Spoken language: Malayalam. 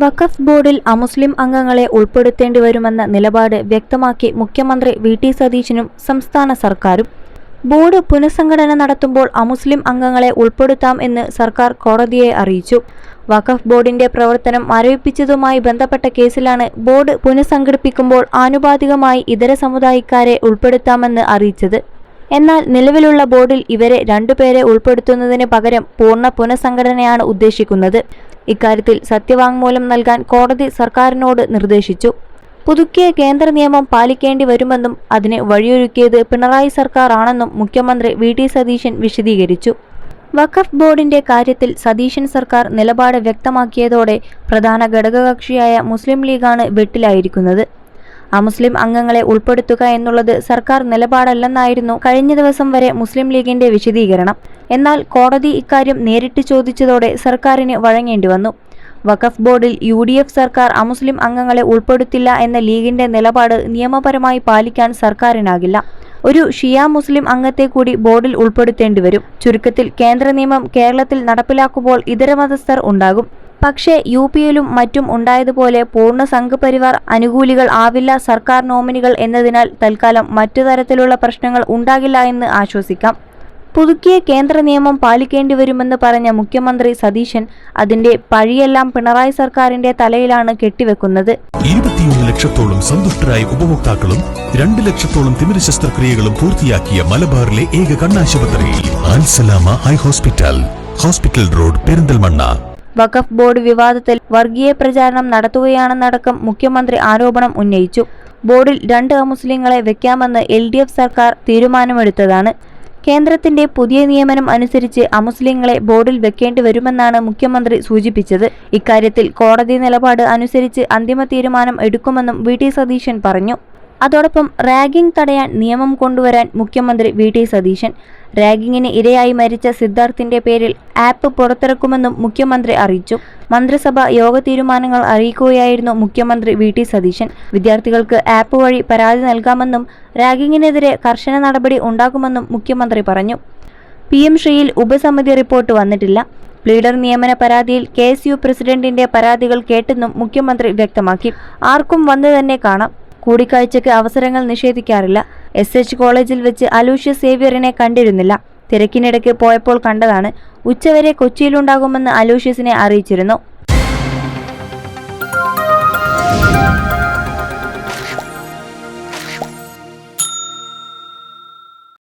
വഖഫ് ബോർഡിൽ അമുസ്ലിം അംഗങ്ങളെ ഉൾപ്പെടുത്തേണ്ടി വരുമെന്ന നിലപാട് വ്യക്തമാക്കി മുഖ്യമന്ത്രി വി.ടി. സതീശനും സംസ്ഥാന സർക്കാരും. ബോർഡ് പുനഃസംഘടന നടത്തുമ്പോൾ അമുസ്ലിം അംഗങ്ങളെ ഉൾപ്പെടുത്താം എന്ന് സർക്കാർ കോടതിയെ അറിയിച്ചു. വഖഫ് ബോർഡിന്റെ പ്രവർത്തനം മരവിപ്പിച്ചതുമായി ബന്ധപ്പെട്ട കേസിലാണ് ബോർഡ് പുനഃസംഘടിപ്പിക്കുമ്പോൾ ആനുപാതികമായി ഇതര സമുദായക്കാരെ ഉൾപ്പെടുത്താമെന്ന് അറിയിച്ചത്. എന്നാൽ നിലവിലുള്ള ബോർഡിൽ ഇവരെ 2 പേരെ ഉൾപ്പെടുത്തുന്നതിന് പകരം പൂർണ്ണ പുനഃസംഘടനയാണ് ഉദ്ദേശിക്കുന്നത്. ഇക്കാര്യത്തിൽ സത്യവാങ്മൂലം നൽകാൻ കോടതി സർക്കാരിനോട് നിർദ്ദേശിച്ചു. പുതുക്കിയ കേന്ദ്ര നിയമം പാലിക്കേണ്ടി വരുമെന്നും അതിന് വഴിയൊരുക്കിയത് പിണറായി സർക്കാർ ആണെന്നും മുഖ്യമന്ത്രി വി.ടി. സതീശൻ വിശദീകരിച്ചു. വഖഫ് ബോർഡിന്റെ കാര്യത്തിൽ സതീശൻ സർക്കാർ നിലപാട് വ്യക്തമാക്കിയതോടെ പ്രധാന ഘടകകക്ഷിയായ മുസ്ലിം ലീഗാണ് വെട്ടിലായിരിക്കുന്നത്. അമുസ്ലിം അംഗങ്ങളെ ഉൾപ്പെടുത്തുക എന്നുള്ളത് സർക്കാർ നിലപാടല്ലെന്നായിരുന്നു കഴിഞ്ഞ ദിവസം വരെ മുസ്ലിം ലീഗിന്റെ വിശദീകരണം. എന്നാൽ കോടതി ഇക്കാര്യം നേരിട്ട് ചോദിച്ചതോടെ സർക്കാരിന് വഴങ്ങേണ്ടി വന്നു. വഖഫ് ബോർഡിൽ UDF സർക്കാർ അമുസ്ലിം അംഗങ്ങളെ ഉൾപ്പെടുത്തില്ല എന്ന ലീഗിന്റെ നിലപാട് നിയമപരമായി പാലിക്കാൻ സർക്കാരിനാകില്ല. ഒരു ഷിയ മുസ്ലിം അംഗത്തെ കൂടി ബോർഡിൽ ഉൾപ്പെടുത്തേണ്ടി വരും. ചുരുക്കത്തിൽ കേന്ദ്ര നിയമം കേരളത്തിൽ നടപ്പിലാക്കുമ്പോൾ ഇതര മതസ്ഥർ ഉണ്ടാകും. പക്ഷേ UPയിലും മറ്റും ഉണ്ടായതുപോലെ പൂർണ്ണ സംഘപരിവാർ അനുകൂലികൾ ആവില്ല സർക്കാർ നോമിനികൾ എന്നതിനാൽ തൽക്കാലം മറ്റു തരത്തിലുള്ള പ്രശ്നങ്ങൾ ഉണ്ടാകില്ല എന്ന് ആശ്വസിക്കാം. പുതുക്കിയ കേന്ദ്ര നിയമം പാലിക്കേണ്ടി വരുമെന്ന് പറഞ്ഞ മുഖ്യമന്ത്രി സതീശൻ അതിന്റെ പഴിയെല്ലാം പിണറായി സർക്കാരിന്റെ തലയിലാണ് കെട്ടിവെക്കുന്നത്. 21 ലക്ഷത്തോളം സന്തുഷ്ടരായ ഉപഭോക്താക്കളും 2 ലക്ഷത്തോളം തിമിര ശസ്ത്രക്രിയകളും പൂർത്തിയാക്കിയ മലബാറിലെ ഏക കണ്ണാശുപത്രി Al Salama eye hospital, hospital road, Perinthalmanna. വഖഫ് ബോർഡ് വിവാദത്തിൽ വർഗീയ പ്രചാരണം നടത്തുകയാണെന്നടക്കം മുഖ്യമന്ത്രി ആരോപണം ഉന്നയിച്ചു. ബോർഡിൽ 2 അമുസ്ലിങ്ങളെ വെക്കാമെന്ന് LDF സർക്കാർ തീരുമാനമെടുത്തതാണ്. കേന്ദ്രത്തിന്റെ പുതിയ നിയമനം അനുസരിച്ച് അമുസ്ലിങ്ങളെ ബോർഡിൽ വെക്കേണ്ടി വരുമെന്നാണ് മുഖ്യമന്ത്രി സൂചിപ്പിച്ചത്. ഇക്കാര്യത്തിൽ കോടതി നിലപാട് അനുസരിച്ച് അന്തിമ തീരുമാനം എടുക്കുമെന്നും വി.ടി. സതീശൻ പറഞ്ഞു. അതോടൊപ്പം റാഗിംഗ് തടയാൻ നിയമം കൊണ്ടുവരാൻ മുഖ്യമന്ത്രി വി.ടി. സതീശൻ. റാഗിങ്ങിന് ഇരയായി മരിച്ച സിദ്ധാർത്ഥിന്റെ പേരിൽ ആപ്പ് പുറത്തിറക്കുമെന്നും മുഖ്യമന്ത്രി അറിയിച്ചു. മന്ത്രിസഭ യോഗ തീരുമാനങ്ങൾ അറിയിക്കുകയായിരുന്നു മുഖ്യമന്ത്രി വി.ടി. സതീശൻ. വിദ്യാർത്ഥികൾക്ക് ആപ്പ് വഴി പരാതി നൽകാമെന്നും റാഗിങ്ങിനെതിരെ കർശന നടപടി ഉണ്ടാകുമെന്നും മുഖ്യമന്ത്രി പറഞ്ഞു. PM ശ്രീയിൽ ഉപസമിതി റിപ്പോർട്ട് വന്നിട്ടില്ല. പ്ലീഡർ നിയമന പരാതിയിൽ KSU പ്രസിഡന്റിന്റെ പരാതികൾ കേട്ടെന്നും മുഖ്യമന്ത്രി വ്യക്തമാക്കി. ആർക്കും വന്ന് തന്നെ കാണാം. കൂടിക്കാഴ്ചയ്ക്ക് അവസരങ്ങൾ നിഷേധിക്കാറില്ല. SH കോളേജിൽ വെച്ച് അലൂഷ്യസ് സേവ്യറിനെ കണ്ടിരുന്നില്ല. തിരക്കിനിടയ്ക്ക് പോയപ്പോൾ കണ്ടതാണ്. ഉച്ചവരെ കൊച്ചിയിലുണ്ടാകുമെന്ന് അലൂഷ്യസിനെ അറിയിച്ചിരുന്നു.